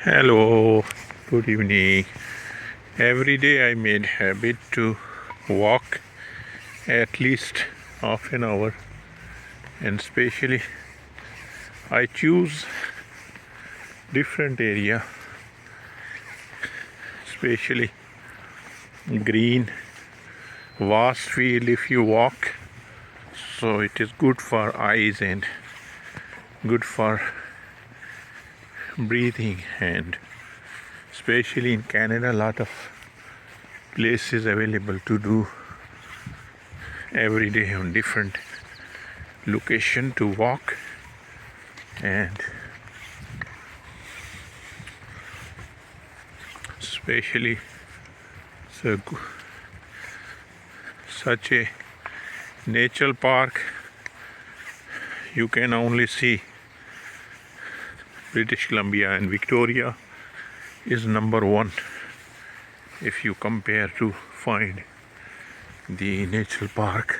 Hello, good evening. Every day I made habit to walk at least half an hour, and especially I choose different area, especially green, vast field if you walk. So it is good for eyes and good for breathing, and especially in Canada, a lot of places available to do every day on different location to walk. And especially so such a natural park you can only see British Columbia, and Victoria is number one if you compare to find the natural park